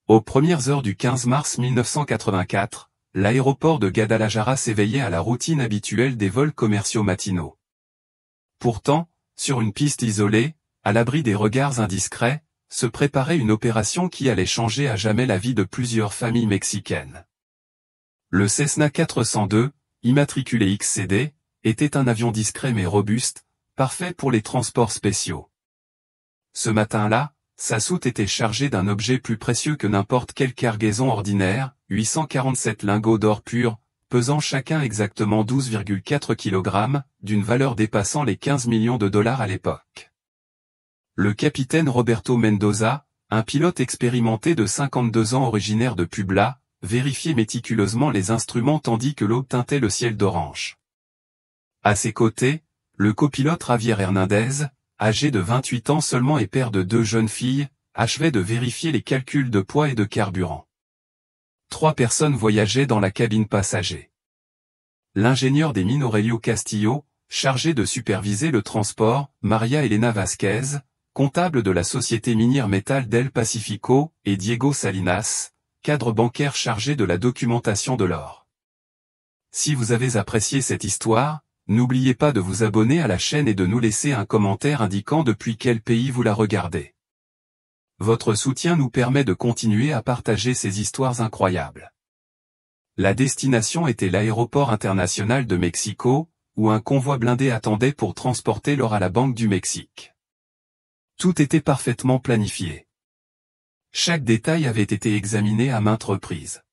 Aux premières heures du 15 mars 1984, l'aéroport de Guadalajara s'éveillait à la routine habituelle des vols commerciaux matinaux. Pourtant, sur une piste isolée, à l'abri des regards indiscrets, se préparait une opération qui allait changer à jamais la vie de plusieurs familles mexicaines. Le Cessna 402, immatriculé XCD, était un avion discret mais robuste, parfait pour les transports spéciaux. Ce matin-là, sa soute était chargée d'un objet plus précieux que n'importe quelle cargaison ordinaire, 847 lingots d'or pur, pesant chacun exactement 12,4 kg, d'une valeur dépassant les 15 millions de dollars à l'époque. Le capitaine Roberto Mendoza, un pilote expérimenté de 52 ans originaire de Puebla, vérifiait méticuleusement les instruments tandis que l'aube teintait le ciel d'orange. À ses côtés, le copilote Javier Hernandez, âgé de 28 ans seulement et père de 2 jeunes filles, achevait de vérifier les calculs de poids et de carburant. 3 personnes voyageaient dans la cabine passager. L'ingénieur des mines Aurelio Castillo, chargé de superviser le transport, Maria Elena Vasquez, comptable de la société minière Metal del Pacifico, et Diego Salinas, cadre bancaire chargé de la documentation de l'or. Si vous avez apprécié cette histoire, n'oubliez pas de vous abonner à la chaîne et de nous laisser un commentaire indiquant depuis quel pays vous la regardez. Votre soutien nous permet de continuer à partager ces histoires incroyables. La destination était l'aéroport international de Mexico, où un convoi blindé attendait pour transporter l'or à la Banque du Mexique. Tout était parfaitement planifié. Chaque détail avait été examiné à maintes reprises.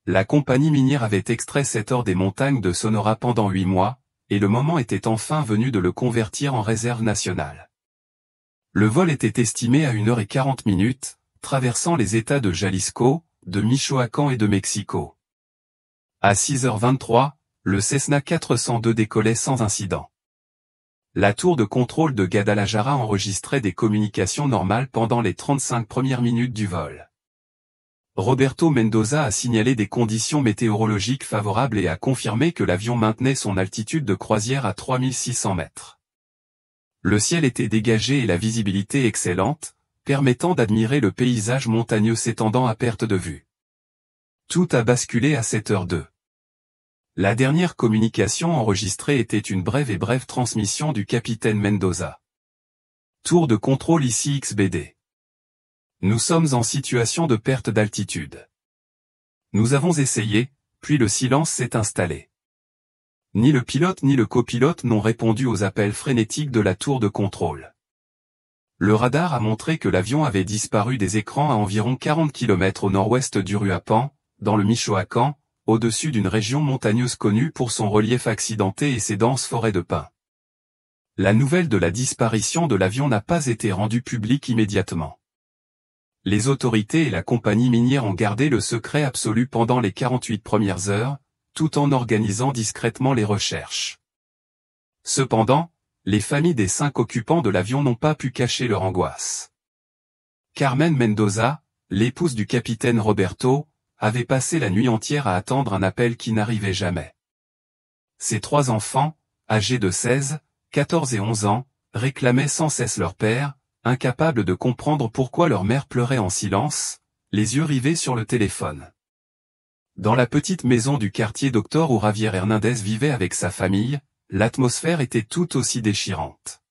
La compagnie minière avait extrait cet or des montagnes de Sonora pendant 8 mois, et le moment était enfin venu de le convertir en réserve nationale. Le vol était estimé à 1h40, traversant les États de Jalisco, de Michoacán et de Mexico. À 6h23, le Cessna 402 décollait sans incident. La tour de contrôle de Guadalajara enregistrait des communications normales pendant les 35 premières minutes du vol. Roberto Mendoza a signalé des conditions météorologiques favorables et a confirmé que l'avion maintenait son altitude de croisière à 3600 mètres. Le ciel était dégagé et la visibilité excellente, permettant d'admirer le paysage montagneux s'étendant à perte de vue. Tout a basculé à 7h02. La dernière communication enregistrée était une brève transmission du capitaine Mendoza. Tour de contrôle ici XBD. Nous sommes en situation de perte d'altitude. Nous avons essayé, puis le silence s'est installé. Ni le pilote ni le copilote n'ont répondu aux appels frénétiques de la tour de contrôle. Le radar a montré que l'avion avait disparu des écrans à environ 40 km au nord-ouest d'Uruapan, dans le Michoacán, au-dessus d'une région montagneuse connue pour son relief accidenté et ses denses forêts de pins. La nouvelle de la disparition de l'avion n'a pas été rendue publique immédiatement. Les autorités et la compagnie minière ont gardé le secret absolu pendant les 48 premières heures, tout en organisant discrètement les recherches. Cependant, les familles des 5 occupants de l'avion n'ont pas pu cacher leur angoisse. Carmen Mendoza, l'épouse du capitaine Roberto, avait passé la nuit entière à attendre un appel qui n'arrivait jamais. Ses 3 enfants, âgés de 16, 14 et 11 ans, réclamaient sans cesse leur père, incapables de comprendre pourquoi leur mère pleurait en silence, les yeux rivés sur le téléphone. Dans la petite maison du quartier Doctor où Javier Hernandez vivait avec sa famille, l'atmosphère était tout aussi déchirante.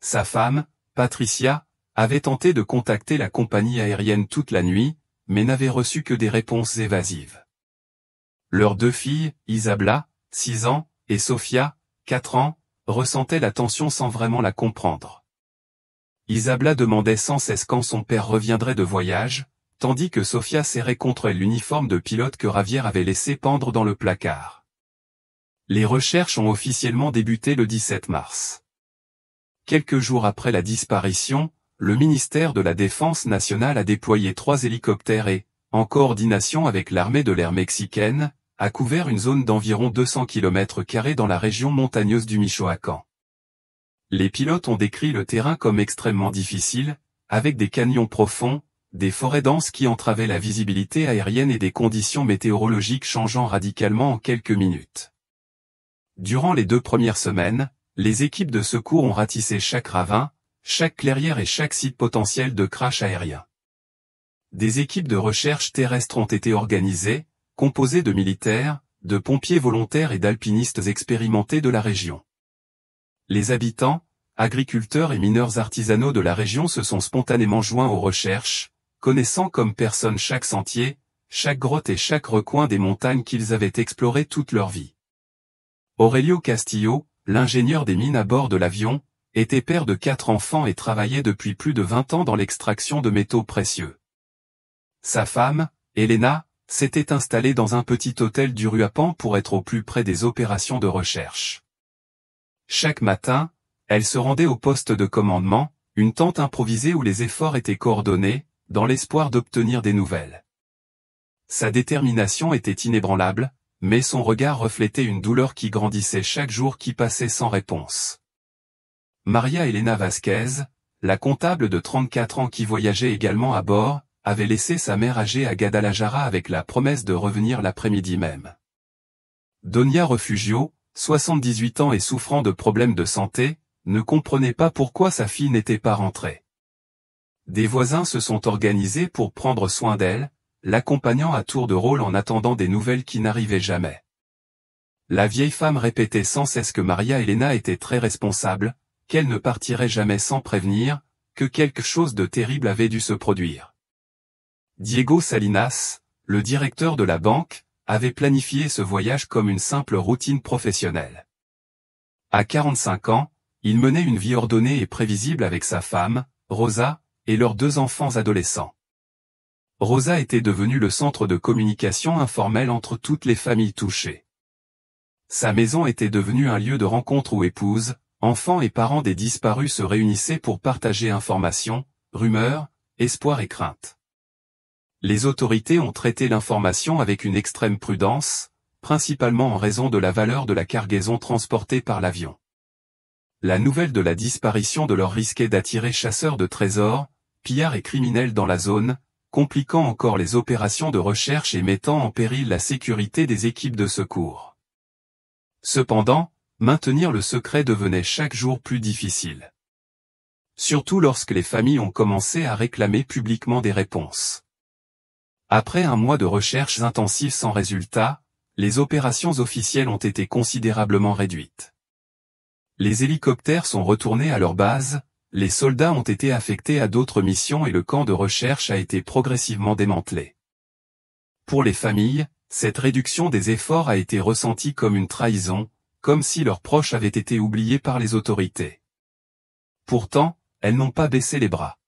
Sa femme, Patricia, avait tenté de contacter la compagnie aérienne toute la nuit, mais n'avait reçu que des réponses évasives. Leurs 2 filles, Isabella, 6 ans, et Sofia, 4 ans, ressentaient la tension sans vraiment la comprendre. Isabella demandait sans cesse quand son père reviendrait de voyage, tandis que Sofia serrait contre elle l'uniforme de pilote que Javier avait laissé pendre dans le placard. Les recherches ont officiellement débuté le 17 mars. Quelques jours après la disparition, le ministère de la Défense nationale a déployé 3 hélicoptères et, en coordination avec l'armée de l'air mexicaine, a couvert une zone d'environ 200 km² dans la région montagneuse du Michoacán. Les pilotes ont décrit le terrain comme extrêmement difficile, avec des canyons profonds, des forêts denses qui entravaient la visibilité aérienne et des conditions météorologiques changeant radicalement en quelques minutes. Durant les 2 premières semaines, les équipes de secours ont ratissé chaque ravin, chaque clairière et chaque site potentiel de crash aérien. Des équipes de recherche terrestre ont été organisées, composées de militaires, de pompiers volontaires et d'alpinistes expérimentés de la région. Les habitants, agriculteurs et mineurs artisanaux de la région se sont spontanément joints aux recherches, connaissant comme personne chaque sentier, chaque grotte et chaque recoin des montagnes qu'ils avaient explorées toute leur vie. Aurelio Castillo, l'ingénieur des mines à bord de l'avion, était père de 4 enfants et travaillait depuis plus de 20 ans dans l'extraction de métaux précieux. Sa femme, Elena, s'était installée dans un petit hôtel d'Uruapan pour être au plus près des opérations de recherche. Chaque matin, elle se rendait au poste de commandement, une tente improvisée où les efforts étaient coordonnés, dans l'espoir d'obtenir des nouvelles. Sa détermination était inébranlable, mais son regard reflétait une douleur qui grandissait chaque jour qui passait sans réponse. Maria Elena Vasquez, la comptable de 34 ans qui voyageait également à bord, avait laissé sa mère âgée à Guadalajara avec la promesse de revenir l'après-midi même. Donia Refugio, 78 ans et souffrant de problèmes de santé, ne comprenait pas pourquoi sa fille n'était pas rentrée. Des voisins se sont organisés pour prendre soin d'elle, l'accompagnant à tour de rôle en attendant des nouvelles qui n'arrivaient jamais. La vieille femme répétait sans cesse que Maria Elena était très responsable, qu'elle ne partirait jamais sans prévenir, que quelque chose de terrible avait dû se produire. Diego Salinas, le directeur de la banque, avait planifié ce voyage comme une simple routine professionnelle. À 45 ans, il menait une vie ordonnée et prévisible avec sa femme, Rosa, et leurs 2 enfants adolescents. Rosa était devenue le centre de communication informelle entre toutes les familles touchées. Sa maison était devenue un lieu de rencontre où épouses, enfants et parents des disparus se réunissaient pour partager informations, rumeurs, espoirs et craintes. Les autorités ont traité l'information avec une extrême prudence, principalement en raison de la valeur de la cargaison transportée par l'avion. La nouvelle de la disparition de leur risquait d'attirer chasseurs de trésors, pillards et criminels dans la zone, compliquant encore les opérations de recherche et mettant en péril la sécurité des équipes de secours. Cependant, maintenir le secret devenait chaque jour plus difficile. Surtout lorsque les familles ont commencé à réclamer publiquement des réponses. Après un mois de recherches intensives sans résultat, les opérations officielles ont été considérablement réduites. Les hélicoptères sont retournés à leur base, les soldats ont été affectés à d'autres missions et le camp de recherche a été progressivement démantelé. Pour les familles, cette réduction des efforts a été ressentie comme une trahison, comme si leurs proches avaient été oubliés par les autorités. Pourtant, elles n'ont pas baissé les bras.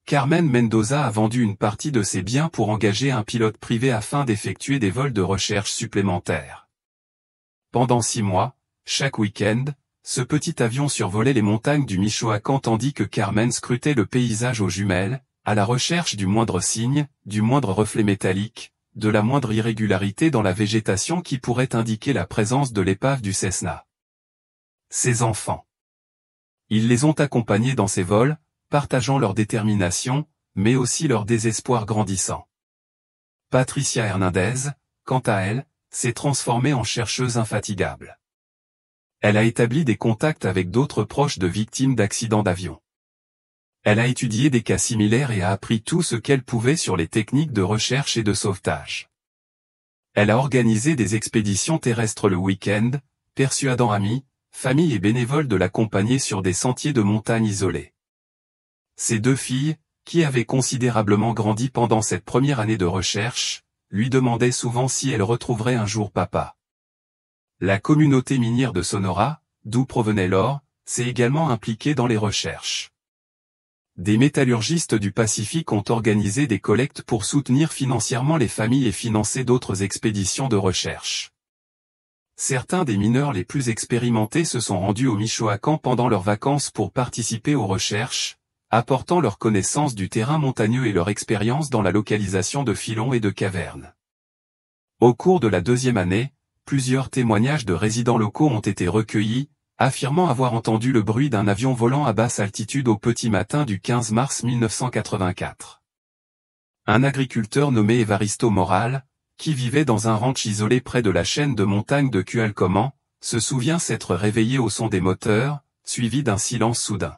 Carmen Mendoza a vendu une partie de ses biens pour engager un pilote privé afin d'effectuer des vols de recherche supplémentaires. Pendant 6 mois, chaque week-end, ce petit avion survolait les montagnes du Michoacán tandis que Carmen scrutait le paysage aux jumelles, à la recherche du moindre signe, du moindre reflet métallique, de la moindre irrégularité dans la végétation qui pourrait indiquer la présence de l'épave du Cessna. Ses enfants. Ils les ont accompagnés dans ces vols, partageant leur détermination, mais aussi leur désespoir grandissant. Patricia Hernandez, quant à elle, s'est transformée en chercheuse infatigable. Elle a établi des contacts avec d'autres proches de victimes d'accidents d'avion. Elle a étudié des cas similaires et a appris tout ce qu'elle pouvait sur les techniques de recherche et de sauvetage. Elle a organisé des expéditions terrestres le week-end, persuadant amis, familles et bénévoles de l'accompagner sur des sentiers de montagne isolés. Ses 2 filles, qui avaient considérablement grandi pendant cette première année de recherche, lui demandaient souvent si elle retrouverait un jour papa. La communauté minière de Sonora, d'où provenait l'or, s'est également impliquée dans les recherches. Des métallurgistes du Pacifique ont organisé des collectes pour soutenir financièrement les familles et financer d'autres expéditions de recherche. Certains des mineurs les plus expérimentés se sont rendus au Michoacán pendant leurs vacances pour participer aux recherches, apportant leur connaissance du terrain montagneux et leur expérience dans la localisation de filons et de cavernes. Au cours de la 2e année, plusieurs témoignages de résidents locaux ont été recueillis, affirmant avoir entendu le bruit d'un avion volant à basse altitude au petit matin du 15 mars 1984. Un agriculteur nommé Evaristo Moral, qui vivait dans un ranch isolé près de la chaîne de montagnes de Cualcomán, se souvient s'être réveillé au son des moteurs, suivi d'un silence soudain.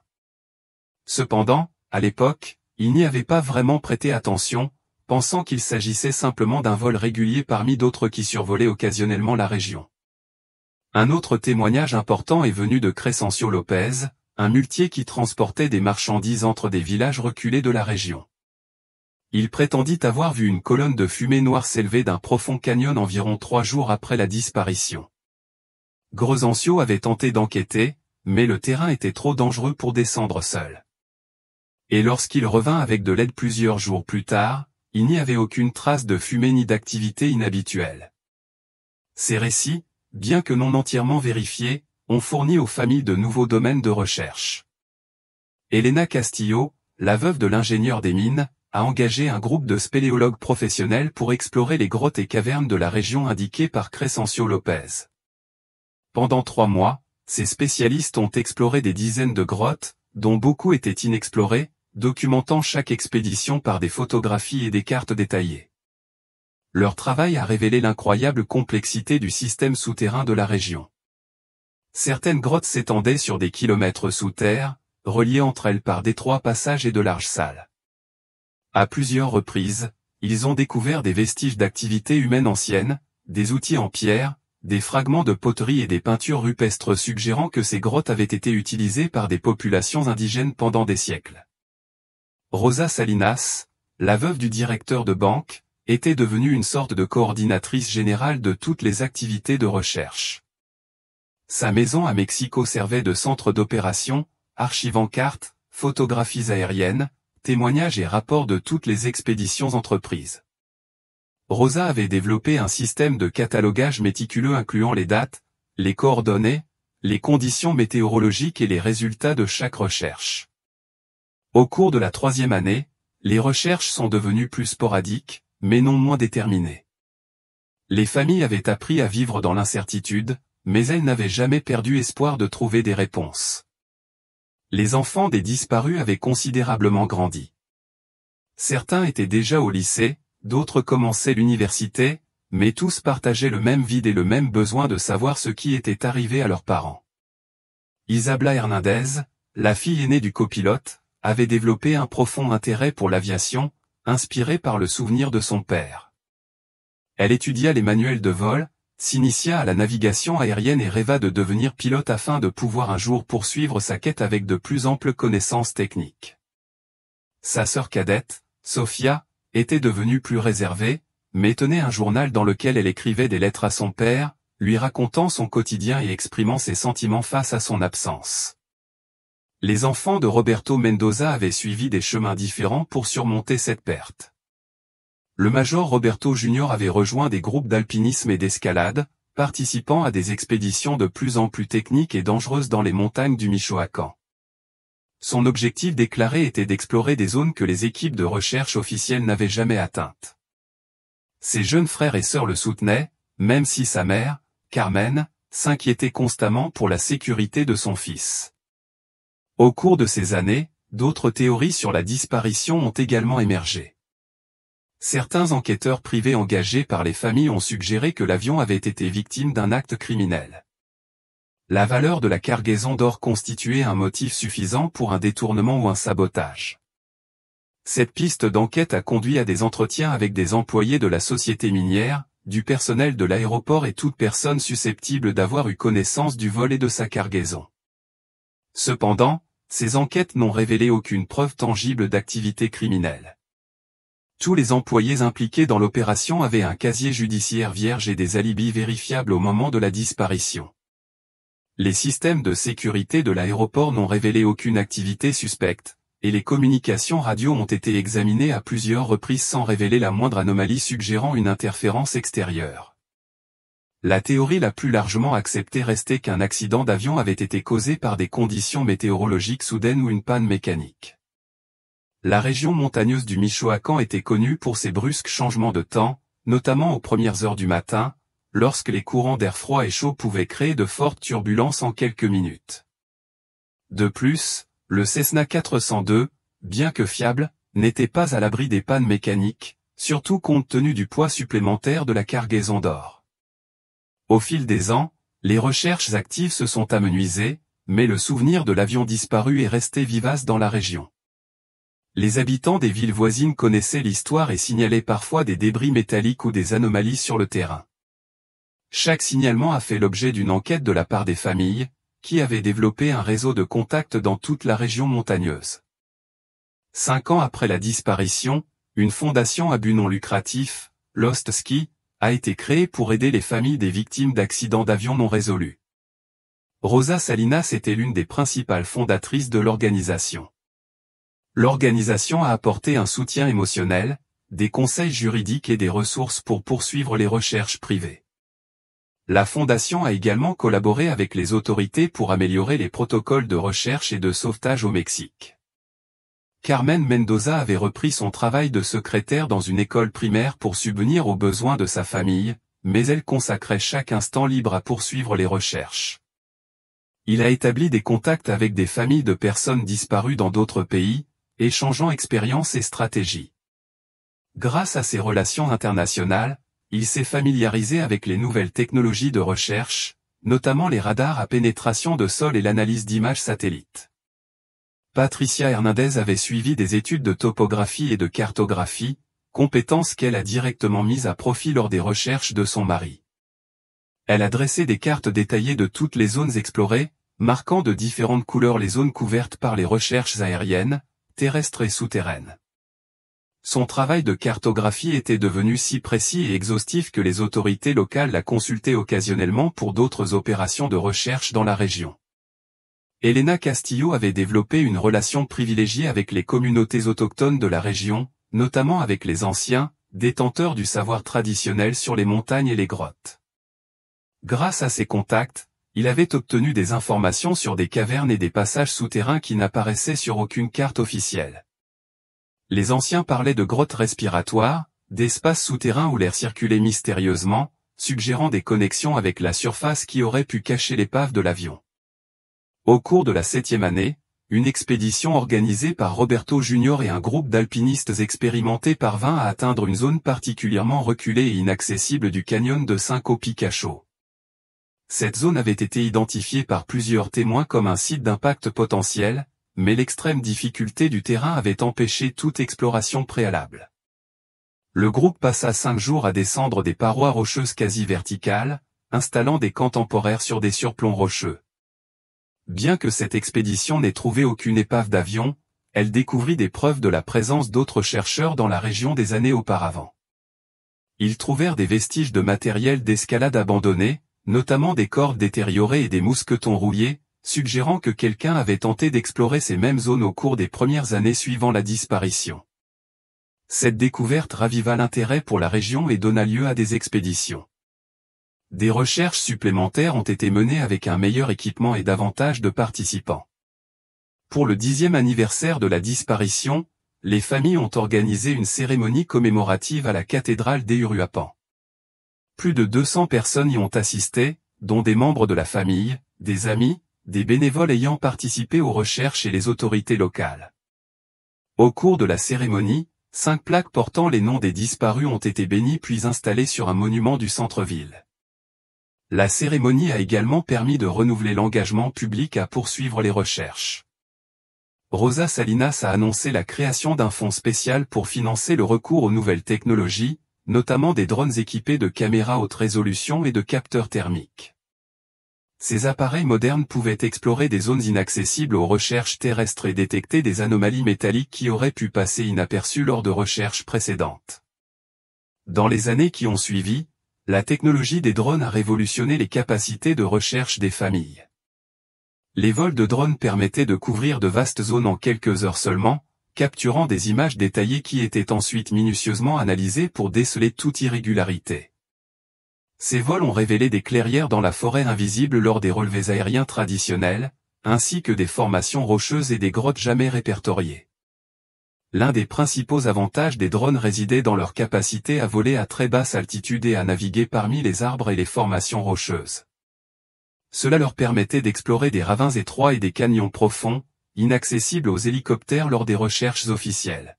Cependant, à l'époque, il n'y avait pas vraiment prêté attention, pensant qu'il s'agissait simplement d'un vol régulier parmi d'autres qui survolaient occasionnellement la région. Un autre témoignage important est venu de Crescencio Lopez, un muletier qui transportait des marchandises entre des villages reculés de la région. Il prétendit avoir vu une colonne de fumée noire s'élever d'un profond canyon environ 3 jours après la disparition. Crescencio avait tenté d'enquêter, mais le terrain était trop dangereux pour descendre seul. Et lorsqu'il revint avec de l'aide plusieurs jours plus tard, il n'y avait aucune trace de fumée ni d'activité inhabituelle. Ces récits, bien que non entièrement vérifiés, ont fourni aux familles de nouveaux domaines de recherche. Elena Castillo, la veuve de l'ingénieur des mines, a engagé un groupe de spéléologues professionnels pour explorer les grottes et cavernes de la région indiquées par Crescencio Lopez. Pendant 3 mois, ces spécialistes ont exploré des dizaines de grottes, dont beaucoup étaient inexplorées, documentant chaque expédition par des photographies et des cartes détaillées. Leur travail a révélé l'incroyable complexité du système souterrain de la région. Certaines grottes s'étendaient sur des kilomètres sous terre, reliées entre elles par d'étroits passages et de larges salles. À plusieurs reprises, ils ont découvert des vestiges d'activité humaine ancienne, des outils en pierre, des fragments de poterie et des peintures rupestres suggérant que ces grottes avaient été utilisées par des populations indigènes pendant des siècles. Rosa Salinas, la veuve du directeur de banque, était devenue une sorte de coordinatrice générale de toutes les activités de recherche. Sa maison à Mexico servait de centre d'opération, archivant cartes, photographies aériennes, témoignages et rapports de toutes les expéditions entreprises. Rosa avait développé un système de catalogage méticuleux incluant les dates, les coordonnées, les conditions météorologiques et les résultats de chaque recherche. Au cours de la 3e année, les recherches sont devenues plus sporadiques, mais non moins déterminées. Les familles avaient appris à vivre dans l'incertitude, mais elles n'avaient jamais perdu espoir de trouver des réponses. Les enfants des disparus avaient considérablement grandi. Certains étaient déjà au lycée, d'autres commençaient l'université, mais tous partageaient le même vide et le même besoin de savoir ce qui était arrivé à leurs parents. Isabela Hernandez, la fille aînée du copilote, avait développé un profond intérêt pour l'aviation, inspirée par le souvenir de son père. Elle étudia les manuels de vol, s'initia à la navigation aérienne et rêva de devenir pilote afin de pouvoir un jour poursuivre sa quête avec de plus amples connaissances techniques. Sa sœur cadette, Sofia, était devenue plus réservée, mais tenait un journal dans lequel elle écrivait des lettres à son père, lui racontant son quotidien et exprimant ses sentiments face à son absence. Les enfants de Roberto Mendoza avaient suivi des chemins différents pour surmonter cette perte. Le major Roberto Jr. avait rejoint des groupes d'alpinisme et d'escalade, participant à des expéditions de plus en plus techniques et dangereuses dans les montagnes du Michoacán. Son objectif déclaré était d'explorer des zones que les équipes de recherche officielles n'avaient jamais atteintes. Ses jeunes frères et sœurs le soutenaient, même si sa mère, Carmen, s'inquiétait constamment pour la sécurité de son fils. Au cours de ces années, d'autres théories sur la disparition ont également émergé. Certains enquêteurs privés engagés par les familles ont suggéré que l'avion avait été victime d'un acte criminel. La valeur de la cargaison d'or constituait un motif suffisant pour un détournement ou un sabotage. Cette piste d'enquête a conduit à des entretiens avec des employés de la société minière, du personnel de l'aéroport et toute personne susceptible d'avoir eu connaissance du vol et de sa cargaison. Cependant, ces enquêtes n'ont révélé aucune preuve tangible d'activité criminelle. Tous les employés impliqués dans l'opération avaient un casier judiciaire vierge et des alibis vérifiables au moment de la disparition. Les systèmes de sécurité de l'aéroport n'ont révélé aucune activité suspecte, et les communications radio ont été examinées à plusieurs reprises sans révéler la moindre anomalie suggérant une interférence extérieure. La théorie la plus largement acceptée restait qu'un accident d'avion avait été causé par des conditions météorologiques soudaines ou une panne mécanique. La région montagneuse du Michoacán était connue pour ses brusques changements de temps, notamment aux premières heures du matin, lorsque les courants d'air froid et chaud pouvaient créer de fortes turbulences en quelques minutes. De plus, le Cessna 402, bien que fiable, n'était pas à l'abri des pannes mécaniques, surtout compte tenu du poids supplémentaire de la cargaison d'or. Au fil des ans, les recherches actives se sont amenuisées, mais le souvenir de l'avion disparu est resté vivace dans la région. Les habitants des villes voisines connaissaient l'histoire et signalaient parfois des débris métalliques ou des anomalies sur le terrain. Chaque signalement a fait l'objet d'une enquête de la part des familles, qui avaient développé un réseau de contacts dans toute la région montagneuse. 5 ans après la disparition, une fondation à but non lucratif, Lost Ski, a été créée pour aider les familles des victimes d'accidents d'avion non résolus. Rosa Salinas était l'une des principales fondatrices de l'organisation. L'organisation a apporté un soutien émotionnel, des conseils juridiques et des ressources pour poursuivre les recherches privées. La fondation a également collaboré avec les autorités pour améliorer les protocoles de recherche et de sauvetage au Mexique. Carmen Mendoza avait repris son travail de secrétaire dans une école primaire pour subvenir aux besoins de sa famille, mais elle consacrait chaque instant libre à poursuivre les recherches. Il a établi des contacts avec des familles de personnes disparues dans d'autres pays, échangeant expériences et stratégies. Grâce à ses relations internationales, il s'est familiarisé avec les nouvelles technologies de recherche, notamment les radars à pénétration de sol et l'analyse d'images satellites. Patricia Hernandez avait suivi des études de topographie et de cartographie, compétences qu'elle a directement mises à profit lors des recherches de son mari. Elle a dressé des cartes détaillées de toutes les zones explorées, marquant de différentes couleurs les zones couvertes par les recherches aériennes, terrestres et souterraines. Son travail de cartographie était devenu si précis et exhaustif que les autorités locales la consultaient occasionnellement pour d'autres opérations de recherche dans la région. Elena Castillo avait développé une relation privilégiée avec les communautés autochtones de la région, notamment avec les anciens, détenteurs du savoir traditionnel sur les montagnes et les grottes. Grâce à ces contacts, il avait obtenu des informations sur des cavernes et des passages souterrains qui n'apparaissaient sur aucune carte officielle. Les anciens parlaient de grottes respiratoires, d'espaces souterrains où l'air circulait mystérieusement, suggérant des connexions avec la surface qui auraient pu cacher l'épave de l'avion. Au cours de la 7e année, une expédition organisée par Roberto Junior et un groupe d'alpinistes expérimentés parvint à atteindre une zone particulièrement reculée et inaccessible du canyon de Cinco Picacho. Cette zone avait été identifiée par plusieurs témoins comme un site d'impact potentiel, mais l'extrême difficulté du terrain avait empêché toute exploration préalable. Le groupe passa 5 jours à descendre des parois rocheuses quasi verticales, installant des camps temporaires sur des surplombs rocheux. Bien que cette expédition n'ait trouvé aucune épave d'avion, elle découvrit des preuves de la présence d'autres chercheurs dans la région des années auparavant. Ils trouvèrent des vestiges de matériel d'escalade abandonné, notamment des cordes détériorées et des mousquetons rouillés, suggérant que quelqu'un avait tenté d'explorer ces mêmes zones au cours des premières années suivant la disparition. Cette découverte raviva l'intérêt pour la région et donna lieu à des expéditions. Des recherches supplémentaires ont été menées avec un meilleur équipement et davantage de participants. Pour le 10e anniversaire de la disparition, les familles ont organisé une cérémonie commémorative à la cathédrale d'Uruapan. Plus de 200 personnes y ont assisté, dont des membres de la famille, des amis, des bénévoles ayant participé aux recherches et les autorités locales. Au cours de la cérémonie, 5 plaques portant les noms des disparus ont été bénies puis installées sur un monument du centre-ville. La cérémonie a également permis de renouveler l'engagement public à poursuivre les recherches. Rosa Salinas a annoncé la création d'un fonds spécial pour financer le recours aux nouvelles technologies, notamment des drones équipés de caméras haute résolution et de capteurs thermiques. Ces appareils modernes pouvaient explorer des zones inaccessibles aux recherches terrestres et détecter des anomalies métalliques qui auraient pu passer inaperçues lors de recherches précédentes. Dans les années qui ont suivi, la technologie des drones a révolutionné les capacités de recherche des familles. Les vols de drones permettaient de couvrir de vastes zones en quelques heures seulement, capturant des images détaillées qui étaient ensuite minutieusement analysées pour déceler toute irrégularité. Ces vols ont révélé des clairières dans la forêt invisible lors des relevés aériens traditionnels, ainsi que des formations rocheuses et des grottes jamais répertoriées. L'un des principaux avantages des drones résidait dans leur capacité à voler à très basse altitude et à naviguer parmi les arbres et les formations rocheuses. Cela leur permettait d'explorer des ravins étroits et des canyons profonds, inaccessibles aux hélicoptères lors des recherches officielles.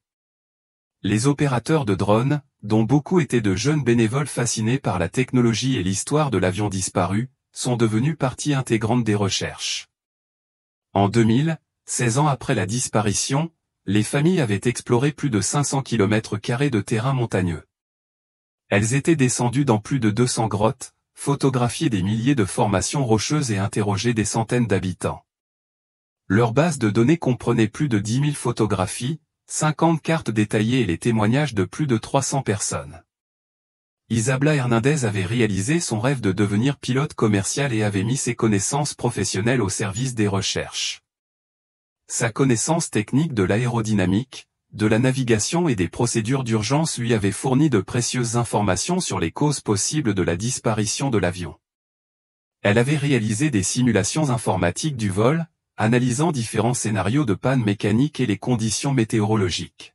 Les opérateurs de drones, dont beaucoup étaient de jeunes bénévoles fascinés par la technologie et l'histoire de l'avion disparu, sont devenus partie intégrante des recherches. En 2000, 16 ans après la disparition, les familles avaient exploré plus de 500 km² de terrain montagneux. Elles étaient descendues dans plus de 200 grottes, photographié des milliers de formations rocheuses et interrogé des centaines d'habitants. Leur base de données comprenait plus de 10 000 photographies, 50 cartes détaillées et les témoignages de plus de 300 personnes. Isabela Hernandez avait réalisé son rêve de devenir pilote commercial et avait mis ses connaissances professionnelles au service des recherches. Sa connaissance technique de l'aérodynamique, de la navigation et des procédures d'urgence lui avait fourni de précieuses informations sur les causes possibles de la disparition de l'avion. Elle avait réalisé des simulations informatiques du vol, analysant différents scénarios de panne mécanique et les conditions météorologiques.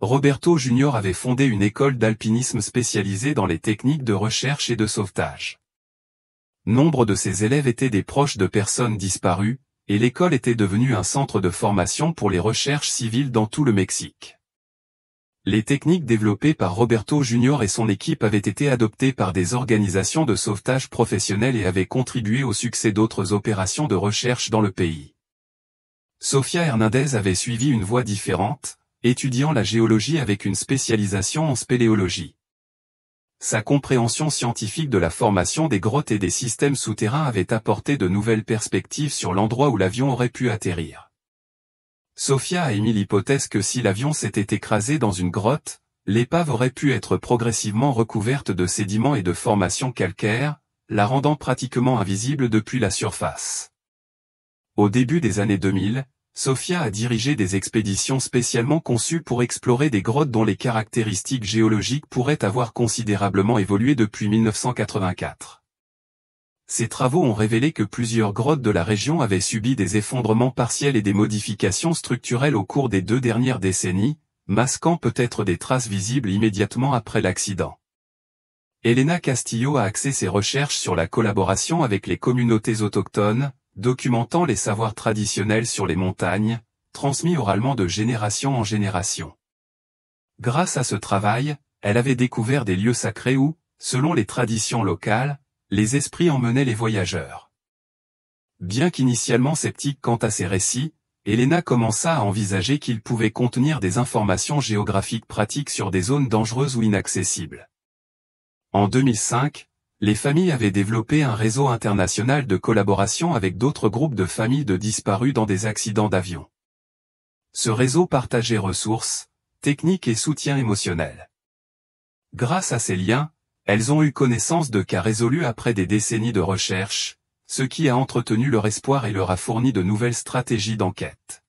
Roberto Junior avait fondé une école d'alpinisme spécialisée dans les techniques de recherche et de sauvetage. Nombre de ses élèves étaient des proches de personnes disparues, et l'école était devenue un centre de formation pour les recherches civiles dans tout le Mexique. Les techniques développées par Roberto Junior et son équipe avaient été adoptées par des organisations de sauvetage professionnelles et avaient contribué au succès d'autres opérations de recherche dans le pays. Sofía Hernandez avait suivi une voie différente, étudiant la géologie avec une spécialisation en spéléologie. Sa compréhension scientifique de la formation des grottes et des systèmes souterrains avait apporté de nouvelles perspectives sur l'endroit où l'avion aurait pu atterrir. Sofía a émis l'hypothèse que si l'avion s'était écrasé dans une grotte, l'épave aurait pu être progressivement recouverte de sédiments et de formations calcaires, la rendant pratiquement invisible depuis la surface. Au début des années 2000, Sofía a dirigé des expéditions spécialement conçues pour explorer des grottes dont les caractéristiques géologiques pourraient avoir considérablement évolué depuis 1984. Ces travaux ont révélé que plusieurs grottes de la région avaient subi des effondrements partiels et des modifications structurelles au cours des 2 dernières décennies, masquant peut-être des traces visibles immédiatement après l'accident. Elena Castillo a axé ses recherches sur la collaboration avec les communautés autochtones, documentant les savoirs traditionnels sur les montagnes, transmis oralement de génération en génération. Grâce à ce travail, elle avait découvert des lieux sacrés où, selon les traditions locales, les esprits emmenaient les voyageurs. Bien qu'initialement sceptique quant à ces récits, Elena commença à envisager qu'ils pouvaient contenir des informations géographiques pratiques sur des zones dangereuses ou inaccessibles. En 2005, les familles avaient développé un réseau international de collaboration avec d'autres groupes de familles de disparus dans des accidents d'avion. Ce réseau partageait ressources, techniques et soutien émotionnel. Grâce à ces liens, elles ont eu connaissance de cas résolus après des décennies de recherche, ce qui a entretenu leur espoir et leur a fourni de nouvelles stratégies d'enquête.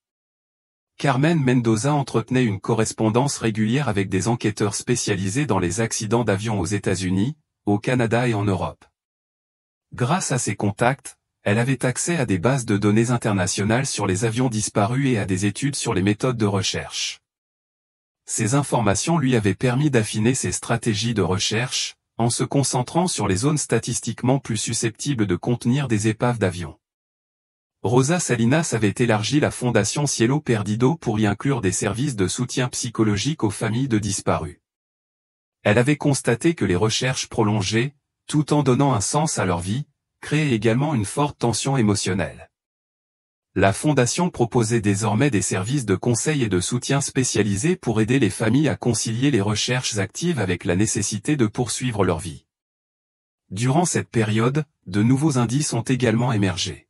Carmen Mendoza entretenait une correspondance régulière avec des enquêteurs spécialisés dans les accidents d'avion aux États-Unis, au Canada et en Europe. Grâce à ces contacts, elle avait accès à des bases de données internationales sur les avions disparus et à des études sur les méthodes de recherche. Ces informations lui avaient permis d'affiner ses stratégies de recherche, en se concentrant sur les zones statistiquement plus susceptibles de contenir des épaves d'avions. Rosa Salinas avait élargi la Fondation Cielo Perdido pour y inclure des services de soutien psychologique aux familles de disparus. Elle avait constaté que les recherches prolongées, tout en donnant un sens à leur vie, créaient également une forte tension émotionnelle. La Fondation proposait désormais des services de conseil et de soutien spécialisés pour aider les familles à concilier les recherches actives avec la nécessité de poursuivre leur vie. Durant cette période, de nouveaux indices ont également émergé.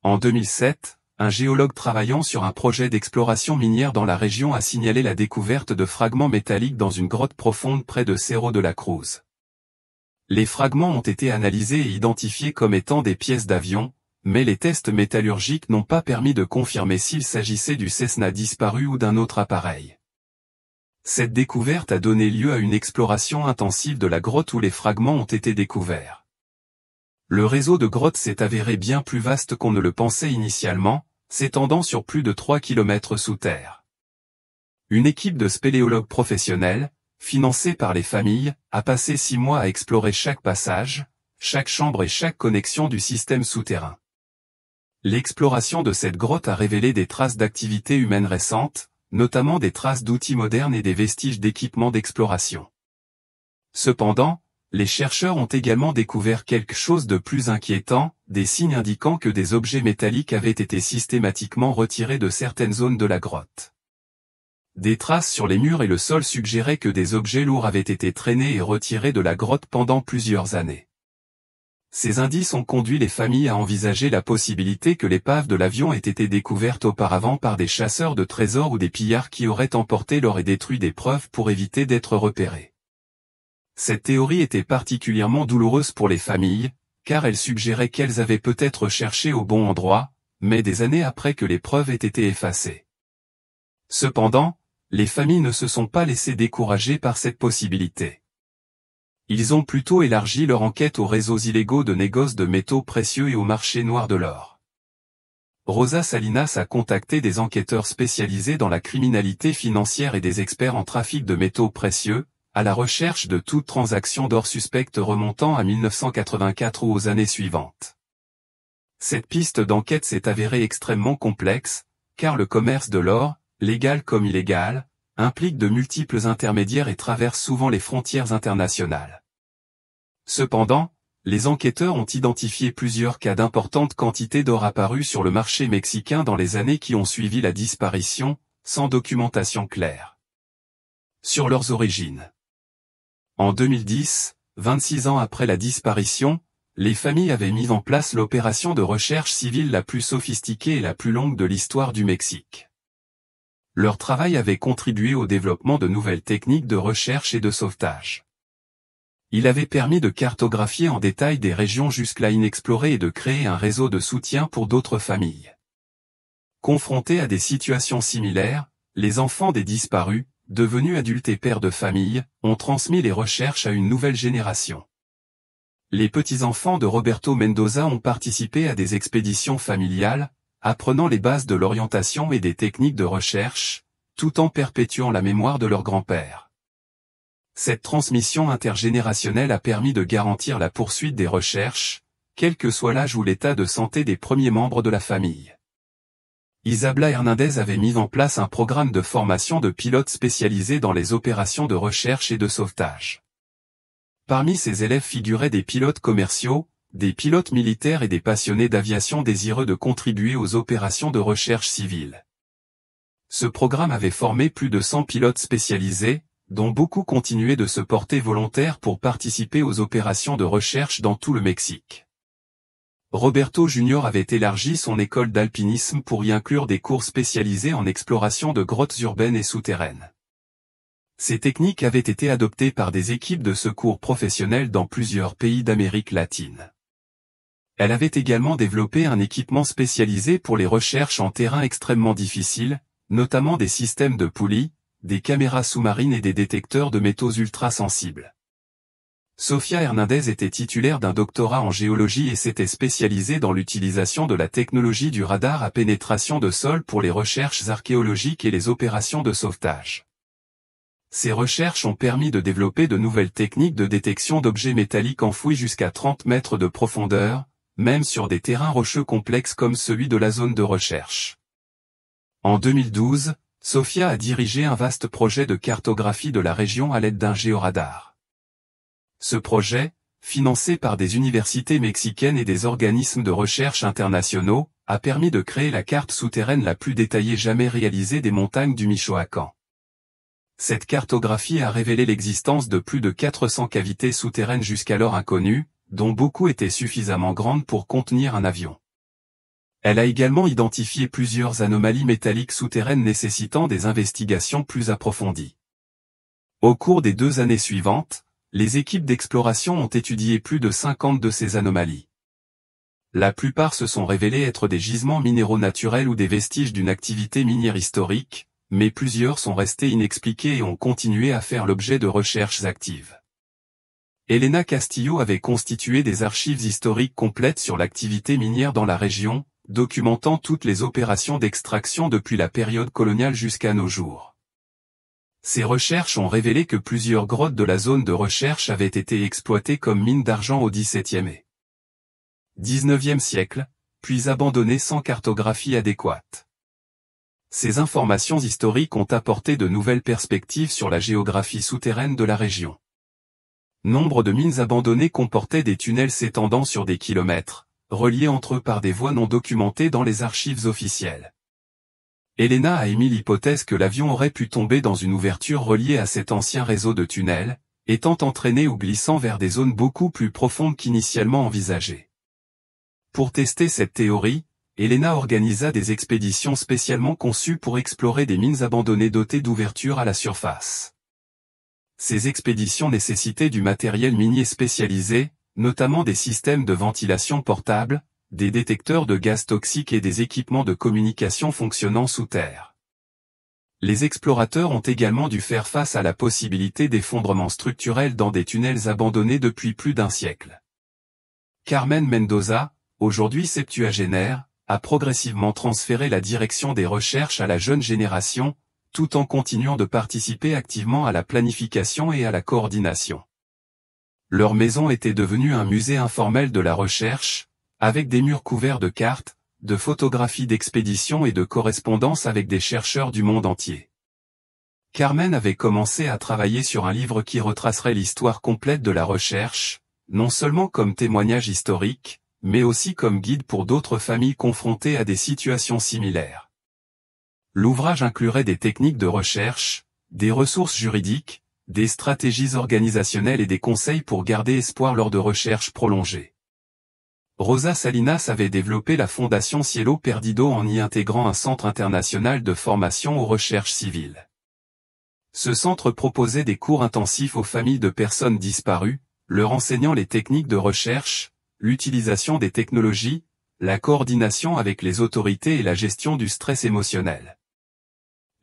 En 2007, un géologue travaillant sur un projet d'exploration minière dans la région a signalé la découverte de fragments métalliques dans une grotte profonde près de Cerro de la Cruz. Les fragments ont été analysés et identifiés comme étant des pièces d'avion, mais les tests métallurgiques n'ont pas permis de confirmer s'il s'agissait du Cessna disparu ou d'un autre appareil. Cette découverte a donné lieu à une exploration intensive de la grotte où les fragments ont été découverts. Le réseau de grottes s'est avéré bien plus vaste qu'on ne le pensait initialement, s'étendant sur plus de 3 km sous terre. Une équipe de spéléologues professionnels, financée par les familles, a passé 6 mois à explorer chaque passage, chaque chambre et chaque connexion du système souterrain. L'exploration de cette grotte a révélé des traces d'activités humaines récentes, notamment des traces d'outils modernes et des vestiges d'équipements d'exploration. Cependant, les chercheurs ont également découvert quelque chose de plus inquiétant, des signes indiquant que des objets métalliques avaient été systématiquement retirés de certaines zones de la grotte. Des traces sur les murs et le sol suggéraient que des objets lourds avaient été traînés et retirés de la grotte pendant plusieurs années. Ces indices ont conduit les familles à envisager la possibilité que l'épave de l'avion ait été découverte auparavant par des chasseurs de trésors ou des pillards qui auraient emporté l'or et détruit des preuves pour éviter d'être repérés. Cette théorie était particulièrement douloureuse pour les familles, car elle suggérait qu'elles avaient peut-être cherché au bon endroit, mais des années après que les preuves aient été effacées. Cependant, les familles ne se sont pas laissées décourager par cette possibilité. Ils ont plutôt élargi leur enquête aux réseaux illégaux de négoce de métaux précieux et au marché noir de l'or. Rosa Salinas a contacté des enquêteurs spécialisés dans la criminalité financière et des experts en trafic de métaux précieux, à la recherche de toute transaction d'or suspecte remontant à 1984 ou aux années suivantes. Cette piste d'enquête s'est avérée extrêmement complexe, car le commerce de l'or, légal comme illégal, implique de multiples intermédiaires et traverse souvent les frontières internationales. Cependant, les enquêteurs ont identifié plusieurs cas d'importantes quantités d'or apparus sur le marché mexicain dans les années qui ont suivi la disparition, sans documentation claire sur leurs origines. En 2010, 26 ans après la disparition, les familles avaient mis en place l'opération de recherche civile la plus sophistiquée et la plus longue de l'histoire du Mexique. Leur travail avait contribué au développement de nouvelles techniques de recherche et de sauvetage. Il avait permis de cartographier en détail des régions jusque-là inexplorées et de créer un réseau de soutien pour d'autres familles. Confrontés à des situations similaires, les enfants des disparus, devenus adultes et pères de famille, ont transmis les recherches à une nouvelle génération. Les petits-enfants de Roberto Mendoza ont participé à des expéditions familiales, apprenant les bases de l'orientation et des techniques de recherche, tout en perpétuant la mémoire de leur grand-père. Cette transmission intergénérationnelle a permis de garantir la poursuite des recherches, quel que soit l'âge ou l'état de santé des premiers membres de la famille. Isabela Hernandez avait mis en place un programme de formation de pilotes spécialisés dans les opérations de recherche et de sauvetage. Parmi ses élèves figuraient des pilotes commerciaux, des pilotes militaires et des passionnés d'aviation désireux de contribuer aux opérations de recherche civile. Ce programme avait formé plus de 100 pilotes spécialisés, dont beaucoup continuaient de se porter volontaires pour participer aux opérations de recherche dans tout le Mexique. Roberto Jr. avait élargi son école d'alpinisme pour y inclure des cours spécialisés en exploration de grottes urbaines et souterraines. Ces techniques avaient été adoptées par des équipes de secours professionnelles dans plusieurs pays d'Amérique latine. Elle avait également développé un équipement spécialisé pour les recherches en terrain extrêmement difficile, notamment des systèmes de poulies, des caméras sous-marines et des détecteurs de métaux ultra-sensibles. Sofia Hernandez était titulaire d'un doctorat en géologie et s'était spécialisée dans l'utilisation de la technologie du radar à pénétration de sol pour les recherches archéologiques et les opérations de sauvetage. Ces recherches ont permis de développer de nouvelles techniques de détection d'objets métalliques enfouis jusqu'à 30 mètres de profondeur, même sur des terrains rocheux complexes comme celui de la zone de recherche. En 2012, Sofia a dirigé un vaste projet de cartographie de la région à l'aide d'un géoradar. Ce projet, financé par des universités mexicaines et des organismes de recherche internationaux, a permis de créer la carte souterraine la plus détaillée jamais réalisée des montagnes du Michoacán. Cette cartographie a révélé l'existence de plus de 400 cavités souterraines jusqu'alors inconnues, dont beaucoup étaient suffisamment grandes pour contenir un avion. Elle a également identifié plusieurs anomalies métalliques souterraines nécessitant des investigations plus approfondies. Au cours des 2 années suivantes, les équipes d'exploration ont étudié plus de 50 de ces anomalies. La plupart se sont révélées être des gisements minéraux naturels ou des vestiges d'une activité minière historique, mais plusieurs sont restés inexpliqués et ont continué à faire l'objet de recherches actives. Elena Castillo avait constitué des archives historiques complètes sur l'activité minière dans la région, documentant toutes les opérations d'extraction depuis la période coloniale jusqu'à nos jours. Ces recherches ont révélé que plusieurs grottes de la zone de recherche avaient été exploitées comme mines d'argent au XVIIe et XIXe siècle, puis abandonnées sans cartographie adéquate. Ces informations historiques ont apporté de nouvelles perspectives sur la géographie souterraine de la région. Nombre de mines abandonnées comportaient des tunnels s'étendant sur des kilomètres, reliés entre eux par des voies non documentées dans les archives officielles. Helena a émis l'hypothèse que l'avion aurait pu tomber dans une ouverture reliée à cet ancien réseau de tunnels, étant entraîné ou glissant vers des zones beaucoup plus profondes qu'initialement envisagées. Pour tester cette théorie, Helena organisa des expéditions spécialement conçues pour explorer des mines abandonnées dotées d'ouvertures à la surface. Ces expéditions nécessitaient du matériel minier spécialisé, notamment des systèmes de ventilation portables, des détecteurs de gaz toxiques et des équipements de communication fonctionnant sous terre. Les explorateurs ont également dû faire face à la possibilité d'effondrements structurels dans des tunnels abandonnés depuis plus d'un siècle. Carmen Mendoza, aujourd'hui septuagénaire, a progressivement transféré la direction des recherches à la jeune génération, tout en continuant de participer activement à la planification et à la coordination. Leur maison était devenue un musée informel de la recherche, avec des murs couverts de cartes, de photographies d'expéditions et de correspondances avec des chercheurs du monde entier. Carmen avait commencé à travailler sur un livre qui retracerait l'histoire complète de la recherche, non seulement comme témoignage historique, mais aussi comme guide pour d'autres familles confrontées à des situations similaires. L'ouvrage inclurait des techniques de recherche, des ressources juridiques, des stratégies organisationnelles et des conseils pour garder espoir lors de recherches prolongées. Rosa Salinas avait développé la Fondation Cielo Perdido en y intégrant un centre international de formation aux recherches civiles. Ce centre proposait des cours intensifs aux familles de personnes disparues, leur enseignant les techniques de recherche, l'utilisation des technologies, la coordination avec les autorités et la gestion du stress émotionnel.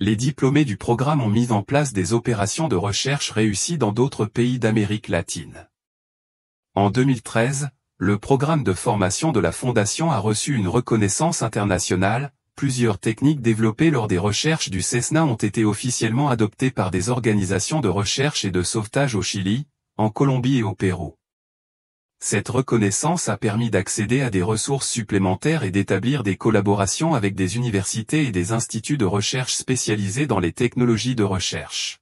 Les diplômés du programme ont mis en place des opérations de recherche réussies dans d'autres pays d'Amérique latine. En 2013, le programme de formation de la Fondation a reçu une reconnaissance internationale, plusieurs techniques développées lors des recherches du CESNA ont été officiellement adoptées par des organisations de recherche et de sauvetage au Chili, en Colombie et au Pérou. Cette reconnaissance a permis d'accéder à des ressources supplémentaires et d'établir des collaborations avec des universités et des instituts de recherche spécialisés dans les technologies de recherche.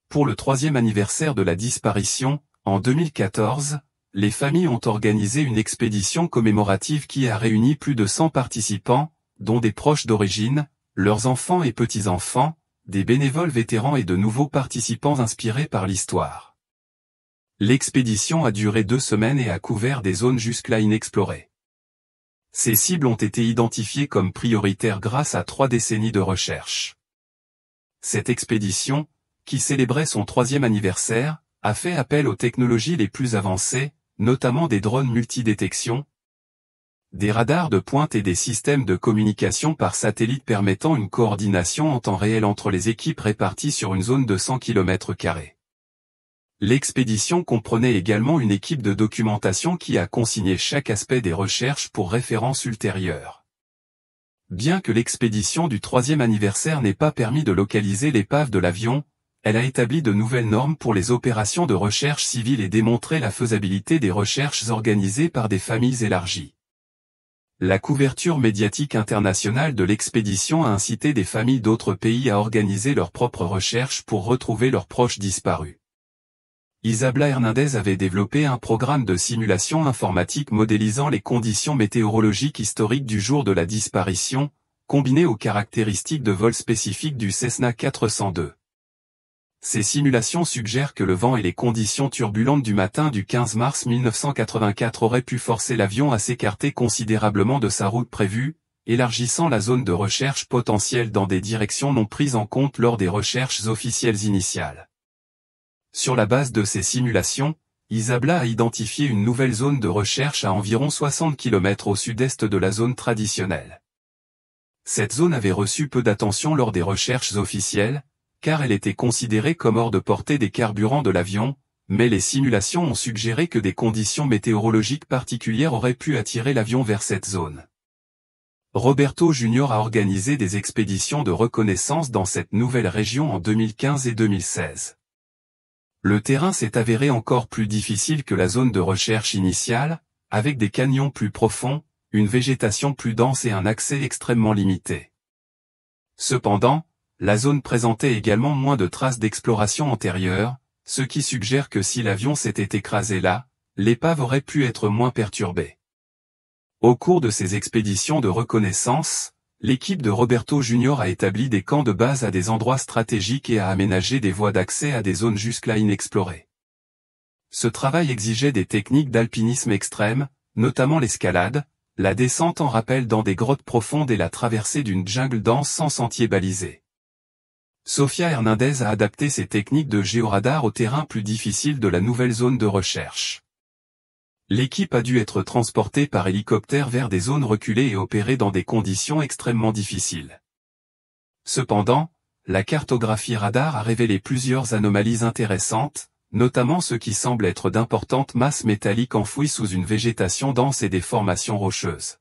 Pour le 3e anniversaire de la disparition, en 2014, les familles ont organisé une expédition commémorative qui a réuni plus de 100 participants, dont des proches d'origine, leurs enfants et petits-enfants, des bénévoles vétérans et de nouveaux participants inspirés par l'histoire. L'expédition a duré 2 semaines et a couvert des zones jusque-là inexplorées. Ces cibles ont été identifiées comme prioritaires grâce à 3 décennies de recherche. Cette expédition, qui célébrait son 3e anniversaire, a fait appel aux technologies les plus avancées, notamment des drones multidétection, des radars de pointe et des systèmes de communication par satellite permettant une coordination en temps réel entre les équipes réparties sur une zone de 100 km². L'expédition comprenait également une équipe de documentation qui a consigné chaque aspect des recherches pour référence ultérieure. Bien que l'expédition du 3e anniversaire n'ait pas permis de localiser l'épave de l'avion, elle a établi de nouvelles normes pour les opérations de recherche civile et démontré la faisabilité des recherches organisées par des familles élargies. La couverture médiatique internationale de l'expédition a incité des familles d'autres pays à organiser leurs propres recherches pour retrouver leurs proches disparus. Isabela Hernandez avait développé un programme de simulation informatique modélisant les conditions météorologiques historiques du jour de la disparition, combinées aux caractéristiques de vol spécifiques du Cessna 402. Ces simulations suggèrent que le vent et les conditions turbulentes du matin du 15 mars 1984 auraient pu forcer l'avion à s'écarter considérablement de sa route prévue, élargissant la zone de recherche potentielle dans des directions non prises en compte lors des recherches officielles initiales. Sur la base de ces simulations, Isabela a identifié une nouvelle zone de recherche à environ 60 km au sud-est de la zone traditionnelle. Cette zone avait reçu peu d'attention lors des recherches officielles, car elle était considérée comme hors de portée des carburants de l'avion, mais les simulations ont suggéré que des conditions météorologiques particulières auraient pu attirer l'avion vers cette zone. Roberto Jr. a organisé des expéditions de reconnaissance dans cette nouvelle région en 2015 et 2016. Le terrain s'est avéré encore plus difficile que la zone de recherche initiale, avec des canyons plus profonds, une végétation plus dense et un accès extrêmement limité. Cependant, la zone présentait également moins de traces d'exploration antérieure, ce qui suggère que si l'avion s'était écrasé là, l'épave aurait pu être moins perturbée. Au cours de ces expéditions de reconnaissance, l'équipe de Roberto Junior a établi des camps de base à des endroits stratégiques et a aménagé des voies d'accès à des zones jusque-là inexplorées. Ce travail exigeait des techniques d'alpinisme extrême, notamment l'escalade, la descente en rappel dans des grottes profondes et la traversée d'une jungle dense sans sentier balisé. Sofia Hernandez a adapté ces techniques de géoradar au terrain plus difficile de la nouvelle zone de recherche. L'équipe a dû être transportée par hélicoptère vers des zones reculées et opérer dans des conditions extrêmement difficiles. Cependant, la cartographie radar a révélé plusieurs anomalies intéressantes, notamment ce qui semble être d'importantes masses métalliques enfouies sous une végétation dense et des formations rocheuses.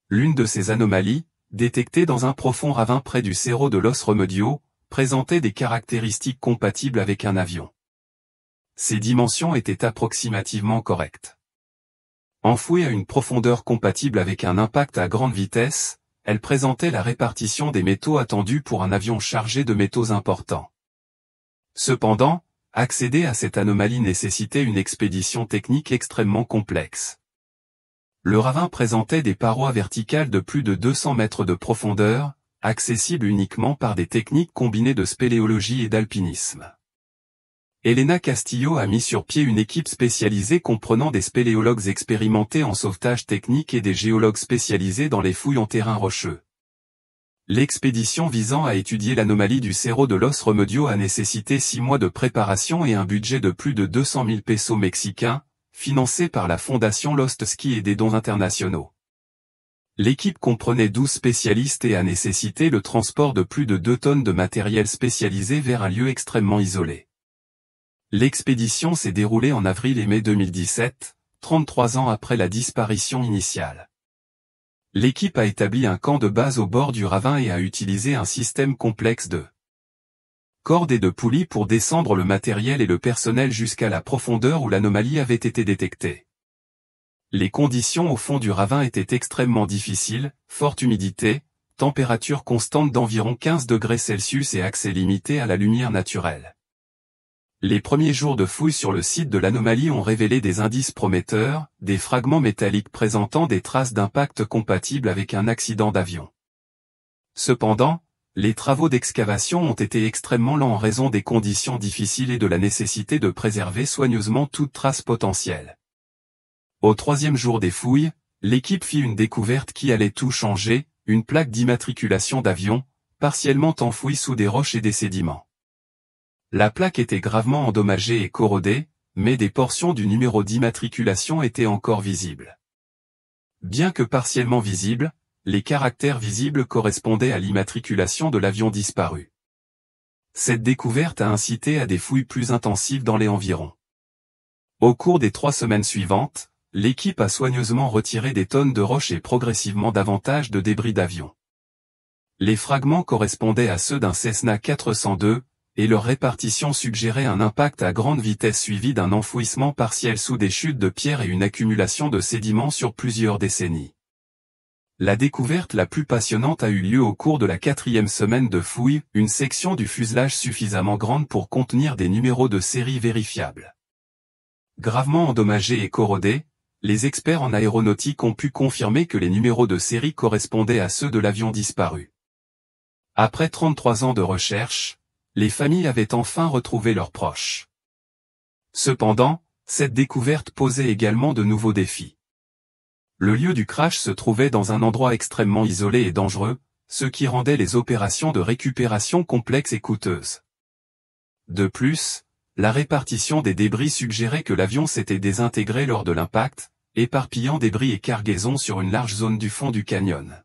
L'une de ces anomalies, détectée dans un profond ravin près du Cerro de los Remedios, présentait des caractéristiques compatibles avec un avion. Ses dimensions étaient approximativement correctes. Enfouie à une profondeur compatible avec un impact à grande vitesse, elle présentait la répartition des métaux attendus pour un avion chargé de métaux importants. Cependant, accéder à cette anomalie nécessitait une expédition technique extrêmement complexe. Le ravin présentait des parois verticales de plus de 200 mètres de profondeur, accessibles uniquement par des techniques combinées de spéléologie et d'alpinisme. Elena Castillo a mis sur pied une équipe spécialisée comprenant des spéléologues expérimentés en sauvetage technique et des géologues spécialisés dans les fouilles en terrain rocheux. L'expédition visant à étudier l'anomalie du Cerro de los Remedios a nécessité 6 mois de préparation et un budget de plus de 200 000 pesos mexicains, financé par la fondation Lost Ski et des dons internationaux. L'équipe comprenait 12 spécialistes et a nécessité le transport de plus de 2 tonnes de matériel spécialisé vers un lieu extrêmement isolé. L'expédition s'est déroulée en avril et mai 2017, 33 ans après la disparition initiale. L'équipe a établi un camp de base au bord du ravin et a utilisé un système complexe de cordes et de poulies pour descendre le matériel et le personnel jusqu'à la profondeur où l'anomalie avait été détectée. Les conditions au fond du ravin étaient extrêmement difficiles, forte humidité, température constante d'environ 15 degrés Celsius et accès limité à la lumière naturelle. Les premiers jours de fouilles sur le site de l'anomalie ont révélé des indices prometteurs, des fragments métalliques présentant des traces d'impact compatibles avec un accident d'avion. Cependant, les travaux d'excavation ont été extrêmement lents en raison des conditions difficiles et de la nécessité de préserver soigneusement toute trace potentielle. Au 3e jour des fouilles, l'équipe fit une découverte qui allait tout changer, une plaque d'immatriculation d'avion, partiellement enfouie sous des roches et des sédiments. La plaque était gravement endommagée et corrodée, mais des portions du numéro d'immatriculation étaient encore visibles. Bien que partiellement visibles, les caractères visibles correspondaient à l'immatriculation de l'avion disparu. Cette découverte a incité à des fouilles plus intensives dans les environs. Au cours des 3 semaines suivantes, l'équipe a soigneusement retiré des tonnes de roches et progressivement davantage de débris d'avions. Les fragments correspondaient à ceux d'un Cessna 402, et leur répartition suggérait un impact à grande vitesse suivi d'un enfouissement partiel sous des chutes de pierres et une accumulation de sédiments sur plusieurs décennies. La découverte la plus passionnante a eu lieu au cours de la 4e semaine de fouilles, une section du fuselage suffisamment grande pour contenir des numéros de série vérifiables. Gravement endommagés et corrodés, les experts en aéronautique ont pu confirmer que les numéros de série correspondaient à ceux de l'avion disparu. Après 33 ans de recherche, les familles avaient enfin retrouvé leurs proches. Cependant, cette découverte posait également de nouveaux défis. Le lieu du crash se trouvait dans un endroit extrêmement isolé et dangereux, ce qui rendait les opérations de récupération complexes et coûteuses. De plus, la répartition des débris suggérait que l'avion s'était désintégré lors de l'impact, éparpillant débris et cargaisons sur une large zone du fond du canyon.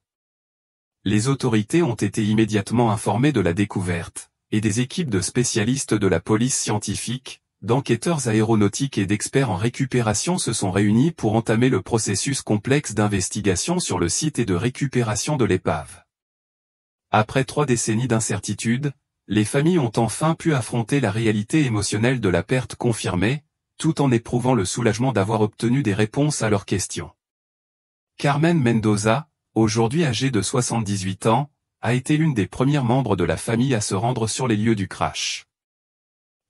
Les autorités ont été immédiatement informées de la découverte, et des équipes de spécialistes de la police scientifique, d'enquêteurs aéronautiques et d'experts en récupération se sont réunis pour entamer le processus complexe d'investigation sur le site et de récupération de l'épave. Après 3 décennies d'incertitude, les familles ont enfin pu affronter la réalité émotionnelle de la perte confirmée, tout en éprouvant le soulagement d'avoir obtenu des réponses à leurs questions. Carmen Mendoza, aujourd'hui âgée de 78 ans, a été l'une des premières membres de la famille à se rendre sur les lieux du crash.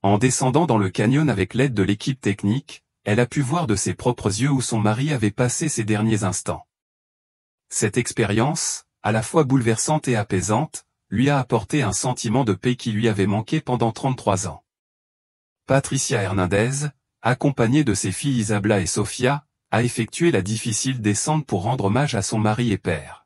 En descendant dans le canyon avec l'aide de l'équipe technique, elle a pu voir de ses propres yeux où son mari avait passé ses derniers instants. Cette expérience, à la fois bouleversante et apaisante, lui a apporté un sentiment de paix qui lui avait manqué pendant 33 ans. Patricia Hernandez, accompagnée de ses filles Isabela et Sofia, a effectué la difficile descente pour rendre hommage à son mari et père.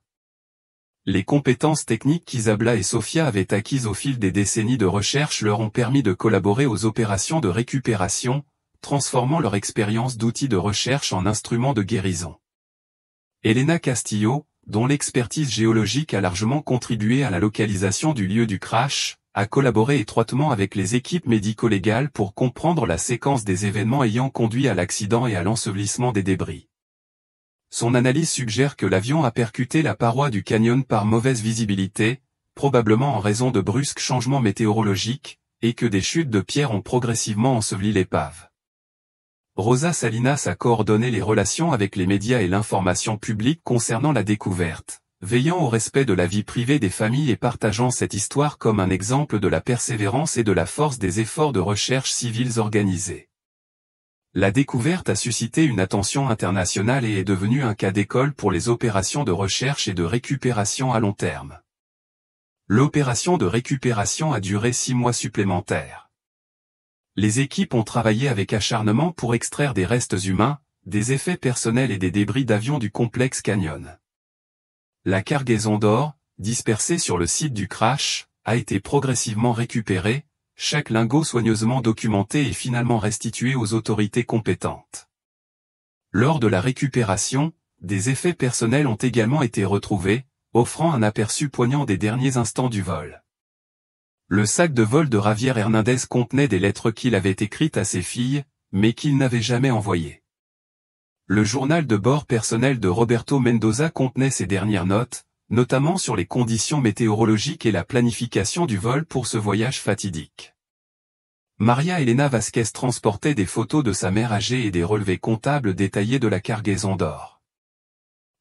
Les compétences techniques qu'Isabela et Sofia avaient acquises au fil des décennies de recherche leur ont permis de collaborer aux opérations de récupération, transformant leur expérience d'outils de recherche en instruments de guérison. Elena Castillo, dont l'expertise géologique a largement contribué à la localisation du lieu du crash, a collaboré étroitement avec les équipes médico-légales pour comprendre la séquence des événements ayant conduit à l'accident et à l'ensevelissement des débris. Son analyse suggère que l'avion a percuté la paroi du canyon par mauvaise visibilité, probablement en raison de brusques changements météorologiques, et que des chutes de pierres ont progressivement enseveli l'épave. Rosa Salinas a coordonné les relations avec les médias et l'information publique concernant la découverte, veillant au respect de la vie privée des familles et partageant cette histoire comme un exemple de la persévérance et de la force des efforts de recherche civils organisés. La découverte a suscité une attention internationale et est devenue un cas d'école pour les opérations de recherche et de récupération à long terme. L'opération de récupération a duré 6 mois supplémentaires. Les équipes ont travaillé avec acharnement pour extraire des restes humains, des effets personnels et des débris d'avions du complexe Canyon. La cargaison d'or, dispersée sur le site du crash, a été progressivement récupérée, chaque lingot soigneusement documenté et finalement restitué aux autorités compétentes. Lors de la récupération, des effets personnels ont également été retrouvés, offrant un aperçu poignant des derniers instants du vol. Le sac de vol de Javier Hernandez contenait des lettres qu'il avait écrites à ses filles, mais qu'il n'avait jamais envoyées. Le journal de bord personnel de Roberto Mendoza contenait ses dernières notes, notamment sur les conditions météorologiques et la planification du vol pour ce voyage fatidique. Maria Elena Vasquez transportait des photos de sa mère âgée et des relevés comptables détaillés de la cargaison d'or.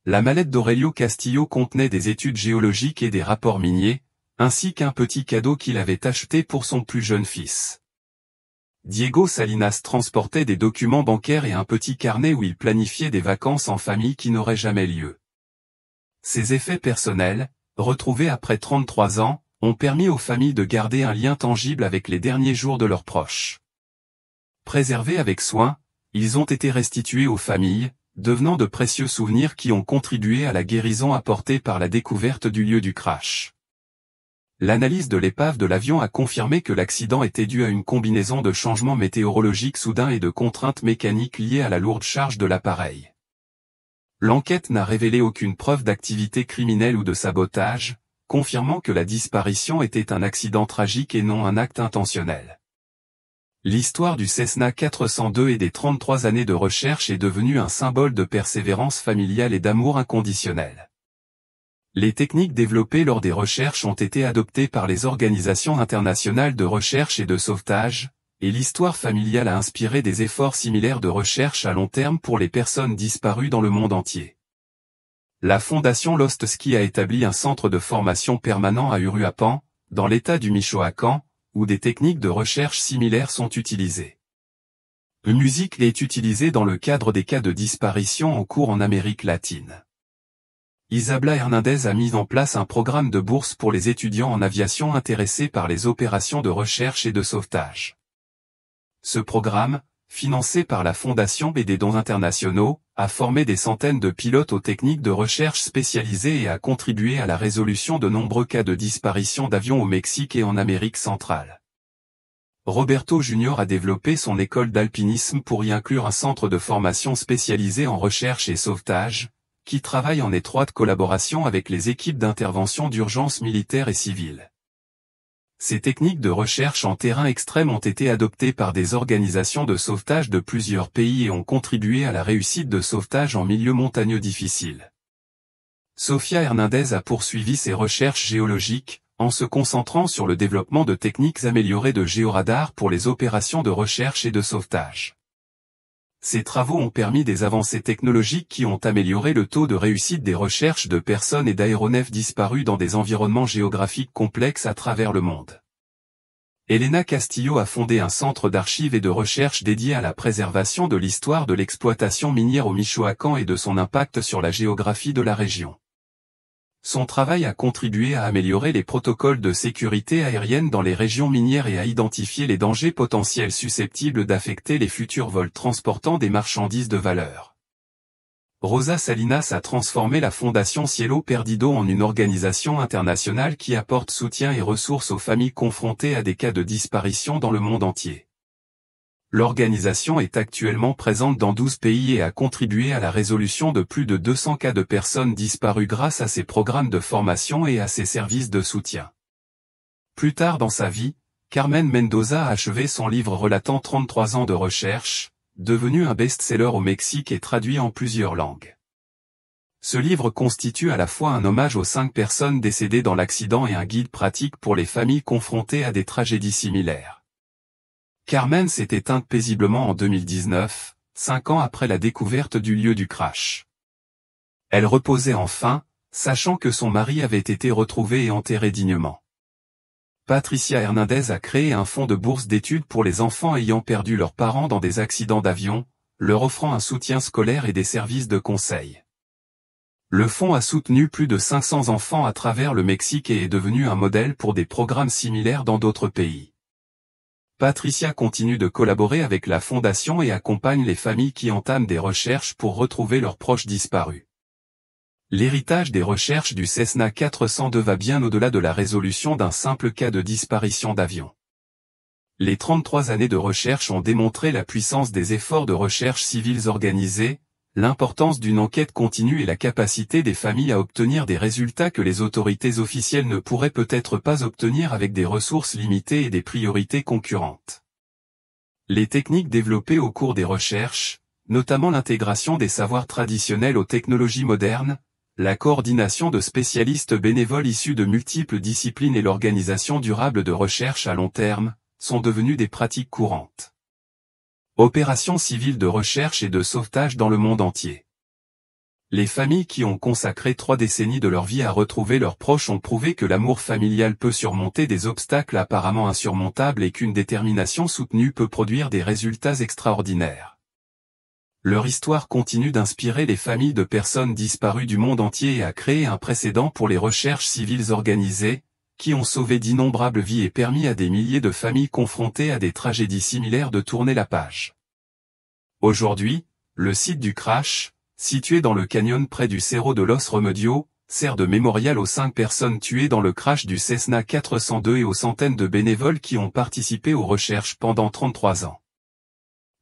La mallette d'Aurelio Castillo contenait des études géologiques et des rapports miniers, ainsi qu'un petit cadeau qu'il avait acheté pour son plus jeune fils. Diego Salinas transportait des documents bancaires et un petit carnet où il planifiait des vacances en famille qui n'auraient jamais lieu. Ces effets personnels, retrouvés après 33 ans, ont permis aux familles de garder un lien tangible avec les derniers jours de leurs proches. Préservés avec soin, ils ont été restitués aux familles, devenant de précieux souvenirs qui ont contribué à la guérison apportée par la découverte du lieu du crash. L'analyse de l'épave de l'avion a confirmé que l'accident était dû à une combinaison de changements météorologiques soudains et de contraintes mécaniques liées à la lourde charge de l'appareil. L'enquête n'a révélé aucune preuve d'activité criminelle ou de sabotage, confirmant que la disparition était un accident tragique et non un acte intentionnel. L'histoire du Cessna 402 et des 33 années de recherche est devenue un symbole de persévérance familiale et d'amour inconditionnel. Les techniques développées lors des recherches ont été adoptées par les organisations internationales de recherche et de sauvetage, et l'histoire familiale a inspiré des efforts similaires de recherche à long terme pour les personnes disparues dans le monde entier. La fondation Lost Ski a établi un centre de formation permanent à Uruapan, dans l'état du Michoacán, où des techniques de recherche similaires sont utilisées. Une musique est utilisée dans le cadre des cas de disparition en cours en Amérique latine. Isabela Hernandez a mis en place un programme de bourse pour les étudiants en aviation intéressés par les opérations de recherche et de sauvetage. Ce programme, financé par la Fondation et des dons internationaux, a formé des centaines de pilotes aux techniques de recherche spécialisées et a contribué à la résolution de nombreux cas de disparition d'avions au Mexique et en Amérique centrale. Roberto Jr. a développé son école d'alpinisme pour y inclure un centre de formation spécialisé en recherche et sauvetage, qui travaille en étroite collaboration avec les équipes d'intervention d'urgence militaires et civiles. Ces techniques de recherche en terrain extrême ont été adoptées par des organisations de sauvetage de plusieurs pays et ont contribué à la réussite de sauvetage en milieu montagneux difficile. Sofia Hernandez a poursuivi ses recherches géologiques, en se concentrant sur le développement de techniques améliorées de géoradar pour les opérations de recherche et de sauvetage. Ces travaux ont permis des avancées technologiques qui ont amélioré le taux de réussite des recherches de personnes et d'aéronefs disparus dans des environnements géographiques complexes à travers le monde. Elena Castillo a fondé un centre d'archives et de recherche dédié à la préservation de l'histoire de l'exploitation minière au Michoacán et de son impact sur la géographie de la région. Son travail a contribué à améliorer les protocoles de sécurité aérienne dans les régions minières et à identifier les dangers potentiels susceptibles d'affecter les futurs vols transportant des marchandises de valeur. Rosa Salinas a transformé la Fondation Cielo Perdido en une organisation internationale qui apporte soutien et ressources aux familles confrontées à des cas de disparition dans le monde entier. L'organisation est actuellement présente dans 12 pays et a contribué à la résolution de plus de 200 cas de personnes disparues grâce à ses programmes de formation et à ses services de soutien. Plus tard dans sa vie, Carmen Mendoza a achevé son livre relatant 33 ans de recherche, devenu un best-seller au Mexique et traduit en plusieurs langues. Ce livre constitue à la fois un hommage aux 5 personnes décédées dans l'accident et un guide pratique pour les familles confrontées à des tragédies similaires. Carmen s'est éteinte paisiblement en 2019, 5 ans après la découverte du lieu du crash. Elle reposait enfin, sachant que son mari avait été retrouvé et enterré dignement. Patricia Hernandez a créé un fonds de bourse d'études pour les enfants ayant perdu leurs parents dans des accidents d'avion, leur offrant un soutien scolaire et des services de conseil. Le fonds a soutenu plus de 500 enfants à travers le Mexique et est devenu un modèle pour des programmes similaires dans d'autres pays. Patricia continue de collaborer avec la Fondation et accompagne les familles qui entament des recherches pour retrouver leurs proches disparus. L'héritage des recherches du Cessna 402 va bien au-delà de la résolution d'un simple cas de disparition d'avion. Les 33 années de recherche ont démontré la puissance des efforts de recherche civils organisés, l'importance d'une enquête continue et la capacité des familles à obtenir des résultats que les autorités officielles ne pourraient peut-être pas obtenir avec des ressources limitées et des priorités concurrentes. Les techniques développées au cours des recherches, notamment l'intégration des savoirs traditionnels aux technologies modernes, la coordination de spécialistes bénévoles issus de multiples disciplines et l'organisation durable de recherche à long terme, sont devenues des pratiques courantes. Opérations civiles de recherche et de sauvetage dans le monde entier. Les familles qui ont consacré 3 décennies de leur vie à retrouver leurs proches ont prouvé que l'amour familial peut surmonter des obstacles apparemment insurmontables et qu'une détermination soutenue peut produire des résultats extraordinaires. Leur histoire continue d'inspirer les familles de personnes disparues du monde entier et a créé un précédent pour les recherches civiles organisées, qui ont sauvé d'innombrables vies et permis à des milliers de familles confrontées à des tragédies similaires de tourner la page. Aujourd'hui, le site du crash, situé dans le canyon près du Cerro de los Remedios, sert de mémorial aux 5 personnes tuées dans le crash du Cessna 402 et aux centaines de bénévoles qui ont participé aux recherches pendant 33 ans.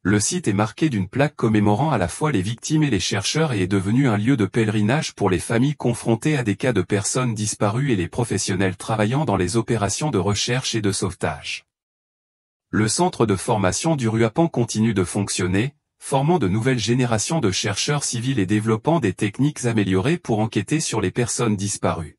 Le site est marqué d'une plaque commémorant à la fois les victimes et les chercheurs et est devenu un lieu de pèlerinage pour les familles confrontées à des cas de personnes disparues et les professionnels travaillant dans les opérations de recherche et de sauvetage. Le centre de formation d'Uruapan continue de fonctionner, formant de nouvelles générations de chercheurs civils et développant des techniques améliorées pour enquêter sur les personnes disparues.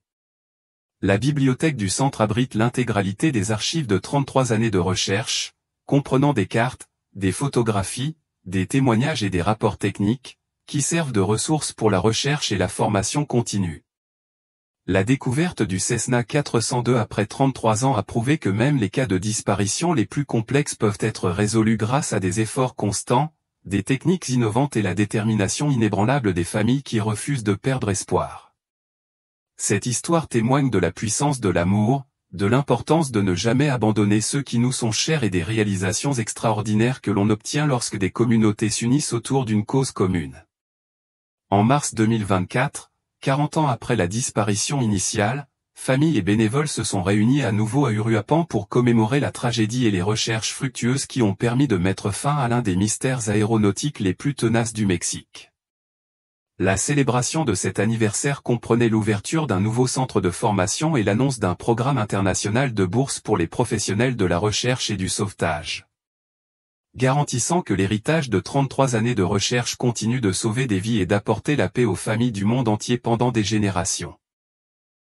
La bibliothèque du centre abrite l'intégralité des archives de 33 années de recherche, comprenant des cartes, des photographies, des témoignages et des rapports techniques, qui servent de ressources pour la recherche et la formation continue. La découverte du Cessna 402 après 33 ans a prouvé que même les cas de disparition les plus complexes peuvent être résolus grâce à des efforts constants, des techniques innovantes et la détermination inébranlable des familles qui refusent de perdre espoir. Cette histoire témoigne de la puissance de l'amour, de l'importance de ne jamais abandonner ceux qui nous sont chers et des réalisations extraordinaires que l'on obtient lorsque des communautés s'unissent autour d'une cause commune. En mars 2024, 40 ans après la disparition initiale, familles et bénévoles se sont réunis à nouveau à Uruapan pour commémorer la tragédie et les recherches fructueuses qui ont permis de mettre fin à l'un des mystères aéronautiques les plus tenaces du Mexique. La célébration de cet anniversaire comprenait l'ouverture d'un nouveau centre de formation et l'annonce d'un programme international de bourse pour les professionnels de la recherche et du sauvetage. Garantissant que l'héritage de 33 années de recherche continue de sauver des vies et d'apporter la paix aux familles du monde entier pendant des générations.